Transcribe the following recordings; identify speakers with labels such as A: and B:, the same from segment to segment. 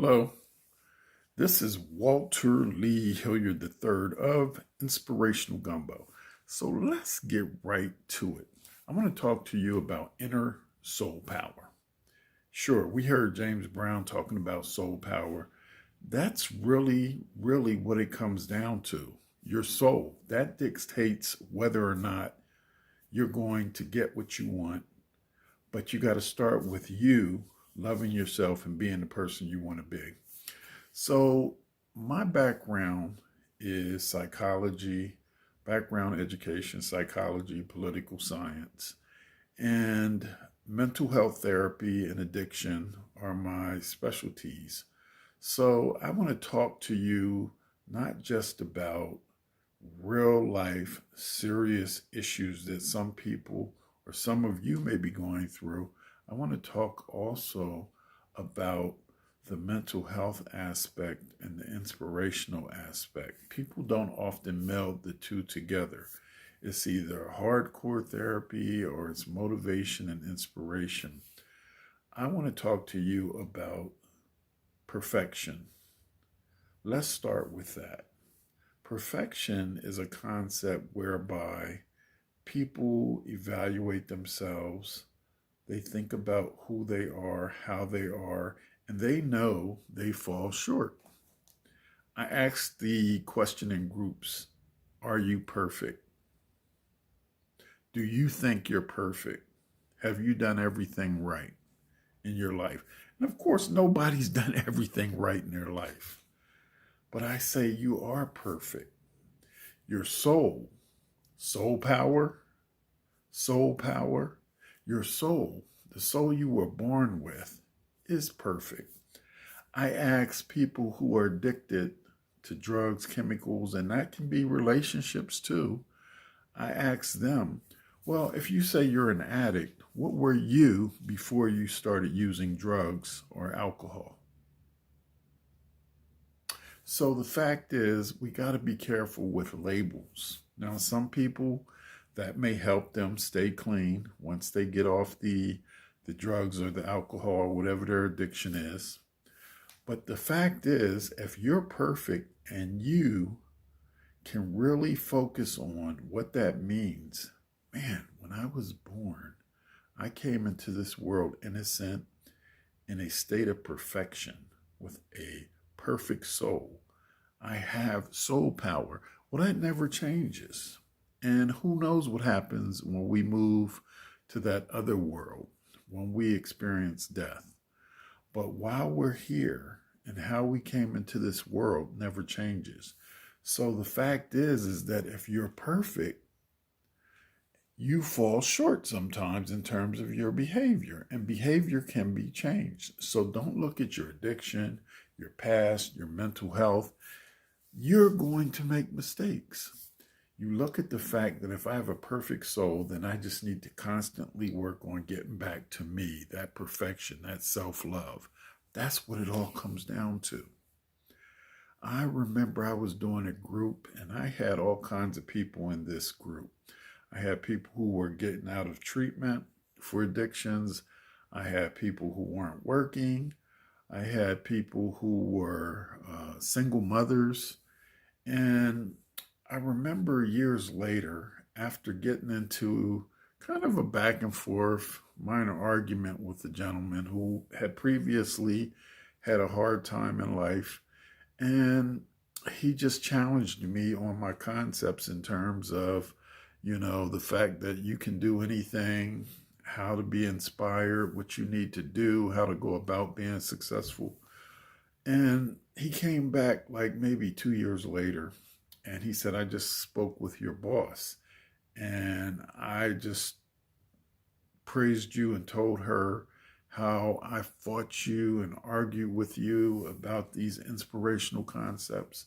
A: Hello, this is Walter Lee Hilliard III of Inspirational Gumbo. So let's get right to it. I want to talk to you about inner soul power. Sure, we heard James Brown talking about soul power. That's really what it comes down to. Your soul. That dictates whether or not you're going to get what you want, but you got to start with you loving yourself and being the person you want to be. So, my background is psychology, background education, psychology, political science, and mental health therapy and addiction are my specialties. So, I want to talk to you not just about real life serious issues that some people or some of you may be going through. I want to talk also about the mental health aspect and the inspirational aspect. People don't often meld the two together. It's either hardcore therapy or it's motivation and inspiration. I want to talk to you about perfection. Let's start with that. Perfection is a concept whereby people evaluate themselves, they think about who they are, how they are, and they know they fall short. I ask the question in groups, are you perfect? Do you think you're perfect? Have you done everything right in your life? And of course, nobody's done everything right in their life. But I say you are perfect. Your soul power, your soul, the soul you were born with, is perfect. I ask people who are addicted to drugs, chemicals, and that can be relationships too. I ask them, well, if you say you're an addict, what were you before you started using drugs or alcohol? So the fact is, we got to be careful with labels. Now, some people that may help them stay clean once they get off the drugs or the alcohol or whatever their addiction is. But the fact is, if you're perfect and you can really focus on what that means, man, when I was born, I came into this world innocent in a state of perfection with a perfect soul. I have soul power. Well, that never changes. And who knows what happens when we move to that other world, when we experience death. But while we're here and how we came into this world never changes. So the fact is that if you're perfect, you fall short sometimes in terms of your behavior, and behavior can be changed. So don't look at your addiction, your past, your mental health. You're going to make mistakes. You look at the fact that if I have a perfect soul, then I just need to constantly work on getting back to me, that perfection, that self-love. That's what it all comes down to. I remember I was doing a group and I had all kinds of people in this group. I had people who were getting out of treatment for addictions. I had people who weren't working. I had people who were single mothers. And I remember years later, after getting into kind of a back and forth minor argument with the gentleman who had previously had a hard time in life, and he just challenged me on my concepts in terms of, the fact that you can do anything, how to be inspired, what you need to do, how to go about being successful. And he came back like maybe 2 years later and he said, I just spoke with your boss and I just praised you and told her how I fought you and argued with you about these inspirational concepts.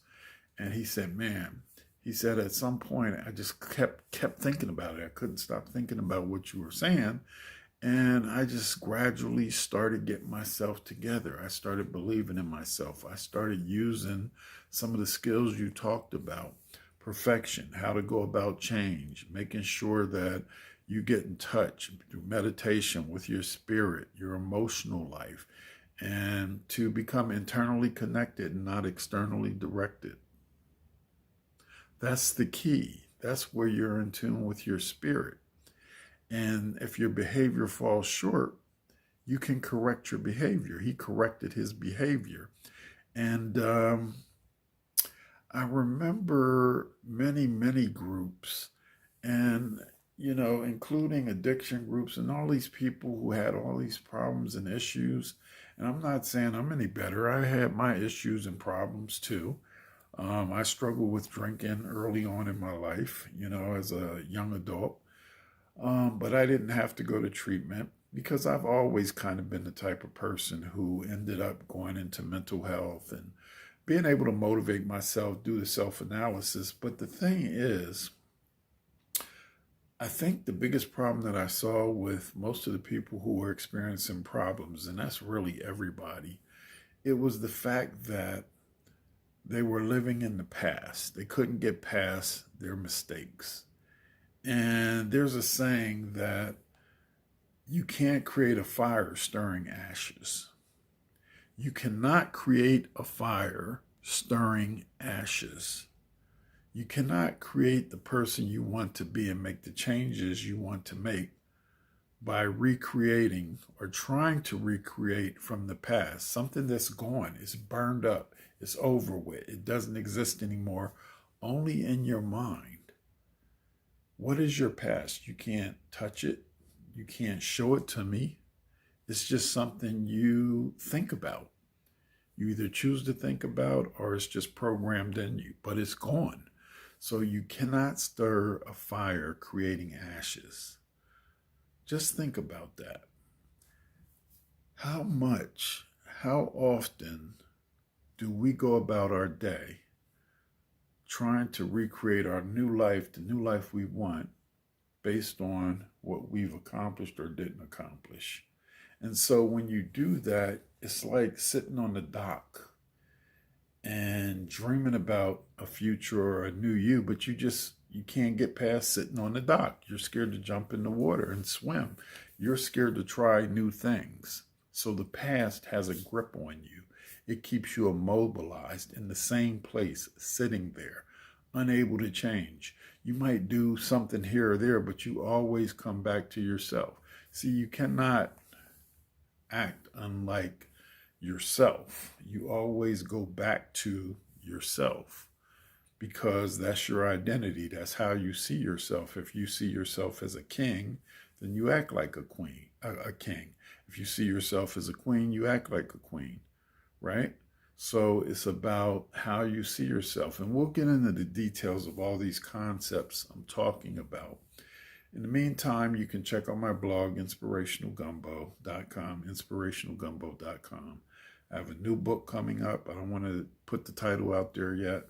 A: And he said, man, he said at some point I just kept thinking about it. I couldn't stop thinking about what you were saying. And I just gradually started getting myself together. I started believing in myself. I started using some of the skills you talked about. Perfection, how to go about change, making sure that you get in touch through meditation with your spirit, your emotional life. and to become internally connected and not externally directed. That's the key. That's where you're in tune with your spirit. And if your behavior falls short, you can correct your behavior. He corrected his behavior. And I remember many groups, and, including addiction groups and all these people who had all these problems and issues. And I'm not saying I'm any better. I had my issues and problems too. I struggled with drinking early on in my life, as a young adult. But I didn't have to go to treatment because I've always kind of been the type of person who ended up going into mental health and being able to motivate myself, do the self-analysis. But the thing is, I think the biggest problem that I saw with most of the people who were experiencing problems, and that's really everybody, it was the fact that they were living in the past. They couldn't get past their mistakes. And there's a saying that you can't create a fire stirring ashes. You cannot create a fire stirring ashes. You cannot create the person you want to be and make the changes you want to make by recreating or trying to recreate from the past. Something that's gone, it's burned up, it's over with, it doesn't exist anymore, only in your mind. What is your past? You can't touch it. You can't show it to me. It's just something you think about. You either choose to think about or it's just programmed in you, but it's gone. So you cannot stir a fire creating ashes. Just think about that. How often do we go about our day trying to recreate our new life, the new life we want, based on what we've accomplished or didn't accomplish? And so when you do that, it's like sitting on the dock and dreaming about a future or a new you, but you can't get past sitting on the dock. You're scared to jump in the water and swim. You're scared to try new things. So the past has a grip on you. It keeps you immobilized in the same place, sitting there, unable to change. You might do something here or there, but you always come back to yourself. See, you cannot act unlike yourself. You always go back to yourself because that's your identity. That's how you see yourself. If you see yourself as a king, then you act like a king. If you see yourself as a queen, you act like a queen, right? So it's about how you see yourself. And we'll get into the details of all these concepts I'm talking about. In the meantime, you can check out my blog, inspirationalgumbo.com, inspirationalgumbo.com. I have a new book coming up. I don't want to put the title out there yet.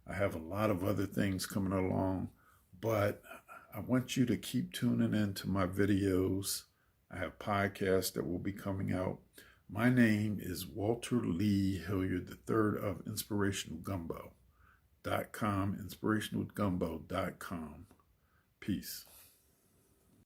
A: I have a lot of other things coming along, but I want you to keep tuning in to my videos. I have podcasts that will be coming out. My name is Walter Lee Hilliard III of inspirationalgumbo.com, inspirationalgumbo.com. Peace.